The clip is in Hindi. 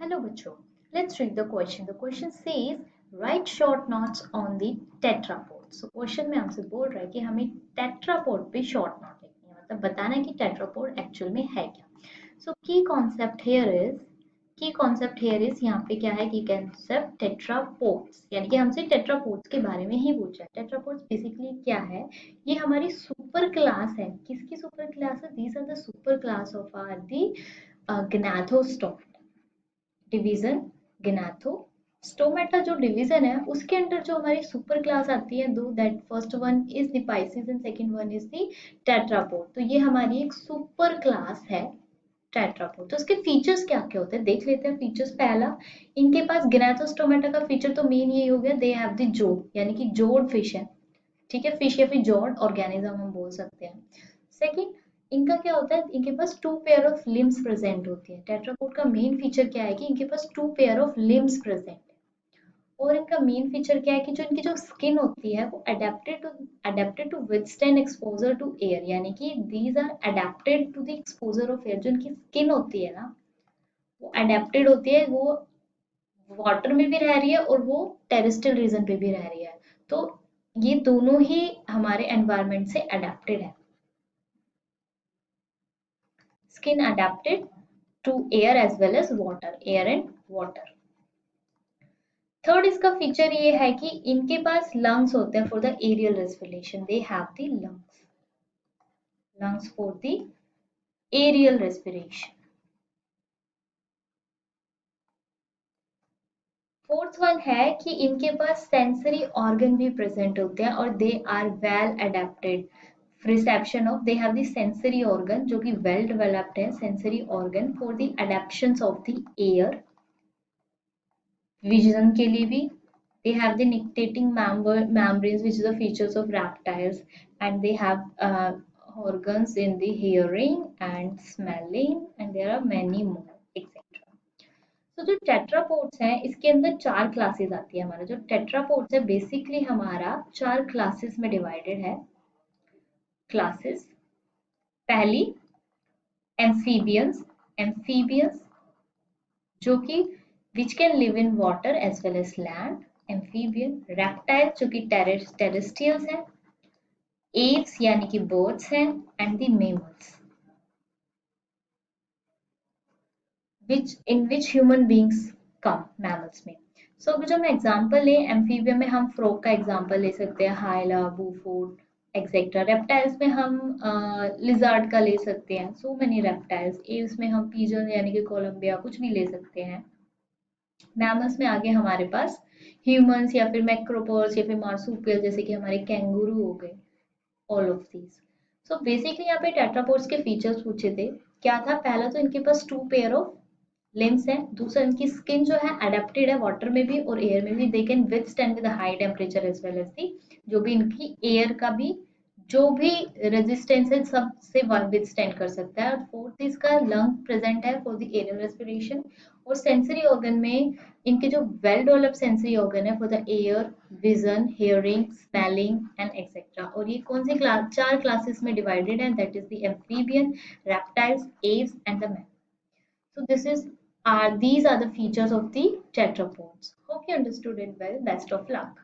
Hello बच्चों, let's read the question. The question says write short notes on the tetrapod. So question में हमसे बोल रहा है कि हमें tetrapod पे short note लिखनी है, मतलब बताना है कि tetrapod actual में है क्या. So key concept here is यहाँ पे क्या है कि concept tetrapods, यानी कि हमसे tetrapods के बारे में ही पूछा है. Tetrapods basically क्या है? ये हमारी सुपर क्लास है. किसकी सुपर क्लास है? These are the super class of our the Gnathostomata. Division Gnathostomata जो डिवीजन है उसके अंदर जो हमारी सुपर क्लास आती है, दो that first one is the Pisces and second one is the tetrapod. तो ये हमारी एक सुपर क्लास है टेट्रापोड. तो इसके फीचर्स क्या क्या होते हैं देख लेते हैं. फीचर्स पहला, इनके पास गिनाथोस्टोमेटा का फीचर तो मेन ये हो गया, दे हैव द जो, यानी कि जोड फिश है. ठीक है, फिश या फिर जॉर्ड ऑर्गेनिज्म हम बोल सकते हैं. सेकंड, इनका क्या होता है, इनके पास two pair of limbs present होती है. टेट्रापोड का मेन फीचर क्या है कि इनके पास two pair of limbs present है. और इनका मेन फीचर क्या है कि जो इनकी जो स्किन होती है वो adapted to withstand exposure to air, यानी कि these are adapted to the exposure of air. जो इनकी स्किन होती है ना वो अडेप्टेड होती है, वो वाटर में भी रह रही है और वो टेरेस्ट्रियल रीजन पे भी रह रही है. तो ये दोनों ही हमारे एनवायरनमेंट से अडेप्टेड है. Skin adapted to air as well as water, air and water. Third, इसका फीचर ये है कि इनके पास लंग्स होते हैं for the aerial respiration. They have the lungs for the aerial respiration. Fourth one है कि इनके पास सेंसरी ऑर्गन भी प्रेजेंट होते हैं और they are well adapted reception of, they have the sensory organ जो कि वेल डेवलप्ड है, sensory organ for the adaptions of the air, vision के लिए भी. they have the nictitating membranes which is the features of reptiles, and they have organs in the hearing and smelling, and there are many more etc. तो जो टेट्रापोड्स हैं इसके अंदर चार क्लासेस आती है. हमारा जो टेट्रापोड्स है बेसिकली हमारा चार क्लासेस में डिवाइडेड है. क्लासेस, पहली एम्फीबियंस जो कि which can live in water as well as land. Amphibian. Reptile जो कि टेरेस्ट्रियल्स हैं. एव्स यानी कि बर्ड्स हैं. And the mammals in which human beings come, mammals में. सो अगर जो हम एग्जांपल लें, एम्फीबियन में हम फ्रॉग का एग्जांपल ले सकते हैं, हाइला, बूफोर्ड एक्सेट्रा. रेप्टाइल्स में हम लिजर्ड का ले सकते हैं, सो मेनी रेप्टाइल्स. एव्स में हम पीजन यानी कि कोलंबिया कुछ भी ले सकते हैं. मैमल्स में आगे हमारे पास ह्यूमंस या फिर मैक्रोपोड्स या फिर मार्सुपियल जैसे कि हमारे कैंगुरू हो गए, all of these. So basically यहाँ पे टेट्रापोड्स के फीचर्स पूछे थे. क्या था? पहला तो इनके पास टू पेयर ऑफ लिम्स है. दूसरा, इनकी स्किन जो है अडेप्टेड है वाटर में भी और एयर में भी. They can withstand with high temperature as well as the, जो भी इनकी एयर का भी जो भी रेजिस्टेंस है सब से विथस्टैंड कर सकता है. और फोर्थ, इसका लंग प्रेजेंट है फॉर द एरियल रेस्पिरेशन. और सेंसरी ऑर्गन में इनके जो वेल डेवलप्ड सेंसरी ऑर्गन है for the air, vision, hearing, smelling and etcetera. और ये कौन सी क्लास, चार क्लासेस में डिवाइडेड है, that is the amphibian, reptiles, Aves and the mammals. So this is these are the features of the tetrapods. Hope you understood it well. Best of luck.